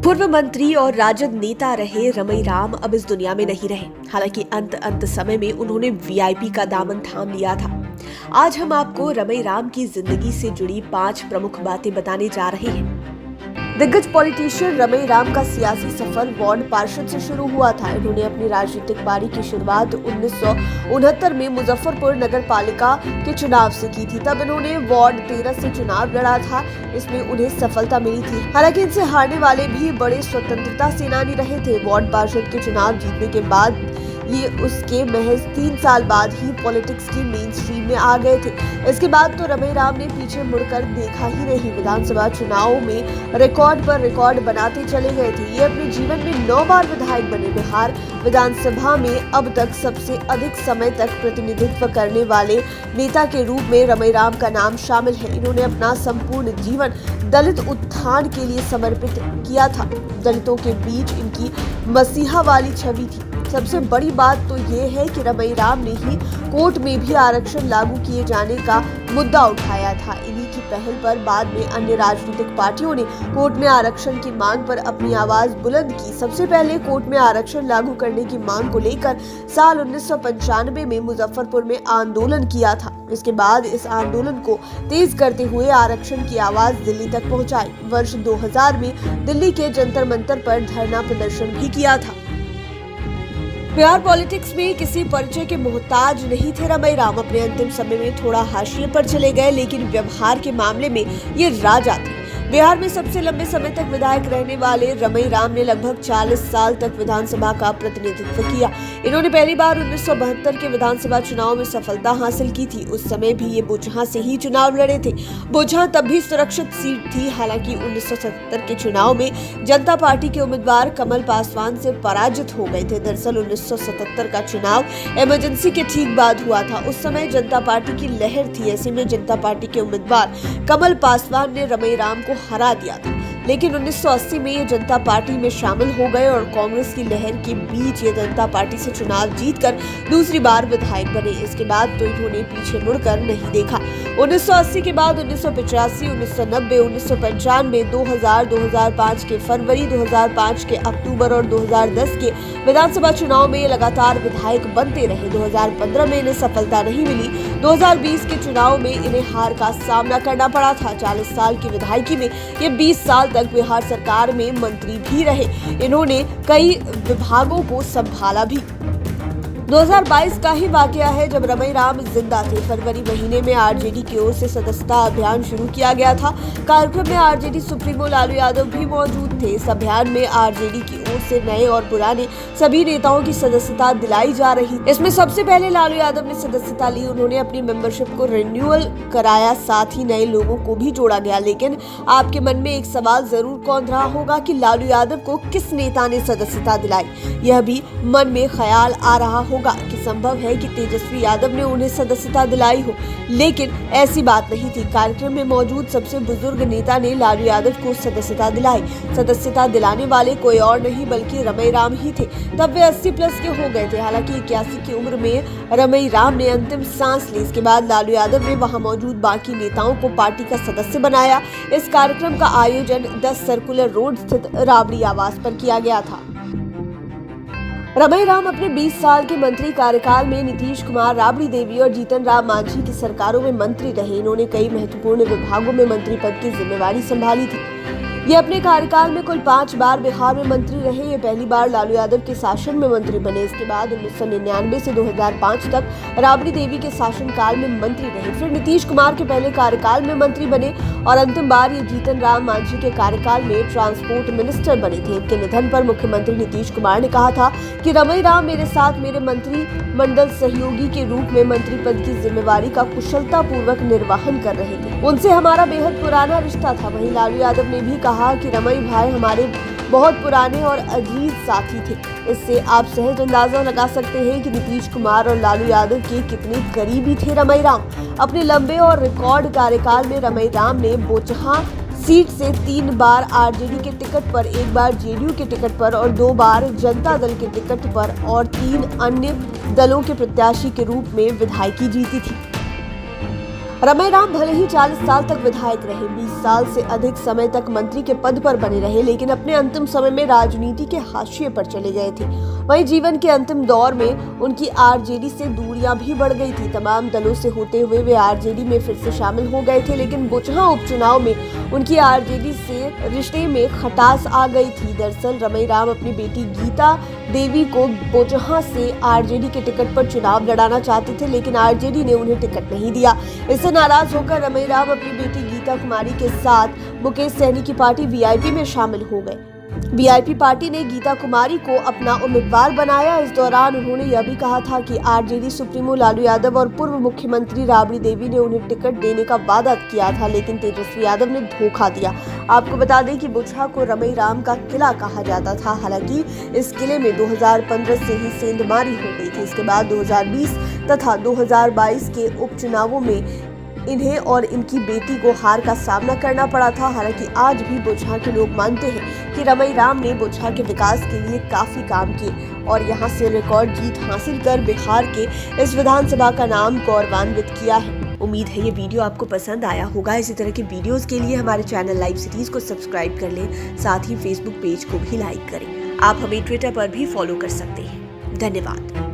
पूर्व मंत्री और राजद नेता रहे रमई राम अब इस दुनिया में नहीं रहे। हालांकि अंत समय में उन्होंने वीआईपी का दामन थाम लिया था। आज हम आपको रमई राम की जिंदगी से जुड़ी 5 प्रमुख बातें बताने जा रहे हैं। दिग्गज पॉलिटिशियन रमई राम का सियासी सफर वार्ड पार्षद से शुरू हुआ था। इन्होंने अपनी राजनीतिक पारी की शुरुआत 1969 में मुजफ्फरपुर नगर पालिका के चुनाव से की थी। तब इन्होंने वार्ड 13 से चुनाव लड़ा था। इसमें उन्हें सफलता मिली थी। हालांकि इनसे हारने वाले भी बड़े स्वतंत्रता सेनानी रहे थे। वार्ड पार्षद के चुनाव जीतने के बाद ये उसके महज 3 साल बाद ही पॉलिटिक्स की मेन स्ट्रीम में आ गए थे। इसके बाद तो रमई राम ने पीछे मुड़कर देखा ही नहीं। विधानसभा चुनावों में रिकॉर्ड पर रिकॉर्ड बनाते चले गए थे। ये अपने जीवन में 9 बार विधायक बने। बिहार विधानसभा में अब तक सबसे अधिक समय तक प्रतिनिधित्व करने वाले नेता के रूप में रमई राम का नाम शामिल है। इन्होंने अपना संपूर्ण जीवन दलित उत्थान के लिए समर्पित किया था। दलितों के बीच इनकी मसीहा वाली छवि थी। सबसे बड़ी बात तो ये है कि रमई राम ने ही कोर्ट में भी आरक्षण लागू किए जाने का मुद्दा उठाया था। इन्हीं की पहल पर बाद में अन्य राजनीतिक पार्टियों ने कोर्ट में आरक्षण की मांग पर अपनी आवाज बुलंद की। सबसे पहले कोर्ट में आरक्षण लागू करने की मांग को लेकर साल 1995 में मुजफ्फरपुर में आंदोलन किया था। इसके बाद इस आंदोलन को तेज करते हुए आरक्षण की आवाज दिल्ली तक पहुंचाई। वर्ष 2000 में दिल्ली के जंतर मंतर पर धरना प्रदर्शन भी किया था। बिहार पॉलिटिक्स में किसी परिचय के मोहताज नहीं थे रमई राम। अपने अंतिम समय में थोड़ा हाशिए पर चले गए, लेकिन व्यवहार के मामले में ये राजा थे। बिहार में सबसे लंबे समय तक विधायक रहने वाले रमई राम ने लगभग 40 साल तक विधानसभा का प्रतिनिधित्व किया। इन्होंने पहली बार 1972 के विधानसभा चुनाव में सफलता हासिल की थी। उस समय भी ये बोचहां से ही चुनाव लड़े थे। बोचहां तब भी सुरक्षित सीट थी। हालांकि 1977 के चुनाव में जनता पार्टी के उम्मीदवार कमल पासवान से पराजित हो गए थे। दरअसल 1977 का चुनाव इमरजेंसी के ठीक बाद हुआ था। उस समय जनता पार्टी की लहर थी। ऐसे में जनता पार्टी के उम्मीदवार कमल पासवान ने रमई राम को हरा दिया था। लेकिन 1980 में ये जनता पार्टी में शामिल हो गए और कांग्रेस की लहर के बीच ये जनता पार्टी से चुनाव जीतकर दूसरी बार विधायक बने। इसके बाद तो इन्होंने पीछे मुड़कर नहीं देखा। 1980 के बाद 1985, 1990, 1995, 2000, 2005 के फरवरी, 2005 के अक्टूबर और 2010 के विधानसभा चुनाव में ये लगातार विधायक बनते रहे। 2015 में इन्हें सफलता नहीं मिली। 2020 के चुनाव में इन्हें हार का सामना करना पड़ा था। 40 साल की विधायकी में ये 20 साल तक बिहार सरकार में मंत्री भी रहे। इन्होंने कई विभागों को संभाला भी। 2022 का ही वाकया है जब रमई राम जिंदा थे। फरवरी महीने में आरजेडी की ओर से सदस्यता अभियान शुरू किया गया था। कार्यक्रम में आरजेडी सुप्रीमो लालू यादव भी मौजूद थे। इस अभियान में आरजेडी की ओर से नए और पुराने सभी नेताओं की सदस्यता दिलाई जा रही। इसमें सबसे पहले लालू यादव ने सदस्यता ली। उन्होंने अपनी मेंबरशिप को रिन्यूअल कराया, साथ ही नए लोगों को भी जोड़ा गया। लेकिन आपके मन में एक सवाल जरूर कौंध रहा होगा कि लालू यादव को किस नेता ने सदस्यता दिलाई। यह भी मन में ख्याल आ रहा होगा कि संभव है कि तेजस्वी यादव ने उन्हें सदस्यता दिलाई हो, लेकिन ऐसी बात नहीं थी। कार्यक्रम में मौजूद सबसे बुजुर्ग नेता ने लालू यादव को सदस्यता दिलाई। सदस्यता दिलाने वाले कोई और नहीं बल्कि रमई राम ही थे। तब वे 80 प्लस के हो गए थे। हालांकि 81 की उम्र में रमई राम ने अंतिम सांस ली। इसके बाद लालू यादव ने वहां मौजूद बाकी नेताओं को पार्टी का सदस्य बनाया। इस कार्यक्रम का आयोजन 10 सर्कुलर रोड स्थित राबड़ी आवास पर किया गया था। रमई राम अपने 20 साल के मंत्री कार्यकाल में नीतीश कुमार, राबड़ी देवी और जीतन राम मांझी की सरकारों में मंत्री रहे। इन्होंने कई महत्वपूर्ण विभागों में मंत्री पद की जिम्मेवारी संभाली थी। ये अपने कार्यकाल में कुल 5 बार बिहार में मंत्री रहे। ये पहली बार लालू यादव के शासन में मंत्री बने। इसके बाद 1999 से 2005 तक राबड़ी देवी के शासनकाल में मंत्री रहे। फिर नीतीश कुमार के पहले कार्यकाल में मंत्री बने और अंतिम बार ये जीतन राम मांझी के कार्यकाल में ट्रांसपोर्ट मिनिस्टर बने थे। इनके निधन पर मुख्यमंत्री नीतीश कुमार ने कहा था कि रमई राम मेरे साथ मेरे मंत्रिमंडल सहयोगी के रूप में मंत्री पद की जिम्मेवारी का कुशलता पूर्वक निर्वहन कर रहे थे। उनसे हमारा बेहद पुराना रिश्ता था। वहीं लालू यादव ने भी कहा कि रमई भाई हमारे बहुत पुराने और अजीज साथी थे। इससे आप सहज अंदाजा लगा सकते हैं कि नीतीश कुमार और लालू यादव के कितने करीबी थे रमई राम। अपने लंबे और रिकॉर्ड कार्यकाल में रमई राम ने बोचहां सीट से 3 बार आरजेडी के टिकट पर, 1 बार जेडीयू के टिकट पर और 2 बार जनता दल के टिकट पर और 3 अन्य दलों के प्रत्याशी के रूप में विधायकी जीती थी। रमई राम भले ही 40 साल तक विधायक रहे, 20 साल से अधिक समय तक मंत्री के पद पर बने रहे, लेकिन अपने अंतिम समय में राजनीति के हाशिए पर चले गए थे। वहीं जीवन के अंतिम दौर में उनकी आरजेडी से दूरियां भी बढ़ गई थी। तमाम दलों से होते हुए वे आरजेडी में फिर से शामिल हो गए थे, लेकिन बोचहां उपचुनाव में उनकी आरजेडी से रिश्ते में खटास आ गई थी। दरअसल रमई राम अपनी बेटी गीता देवी को बोचहां से आरजेडी के टिकट पर चुनाव लड़ाना चाहते थे, लेकिन आरजेडी ने उन्हें टिकट नहीं दिया। इससे नाराज होकर रमई राम अपनी बेटी गीता कुमारी के साथ मुकेश सहनी की पार्टी वीआईपी में शामिल हो गए। वीआईपी पार्टी ने गीता कुमारी को अपना उम्मीदवार बनाया। इस दौरान उन्होंने यह भी कहा था कि आरजेडी सुप्रीमो लालू यादव और पूर्व मुख्यमंत्री राबड़ी देवी ने उन्हें टिकट देने का वादा किया था, लेकिन तेजस्वी यादव ने धोखा दिया। आपको बता दें कि बोचहां को रमई राम का किला कहा जाता था। हालांकि इस किले में 2015 से ही सेंधमारी हो गई थी। इसके बाद 2020 तथा 2022 के उपचुनावों में इन्हें और इनकी बेटी को हार का सामना करना पड़ा था। हालांकि आज भी बोचहां के लोग मानते हैं कि रमई राम ने बोचहां के विकास के लिए काफी काम किए और यहां से रिकॉर्ड जीत हासिल कर बिहार के इस विधानसभा का नाम गौरवान्वित किया है। उम्मीद है ये वीडियो आपको पसंद आया होगा। इसी तरह के वीडियोस के लिए हमारे चैनल लाइव सिटीज को सब्सक्राइब कर लें, साथ ही फेसबुक पेज को भी लाइक करें। आप हमें ट्विटर पर भी फॉलो कर सकते हैं। धन्यवाद।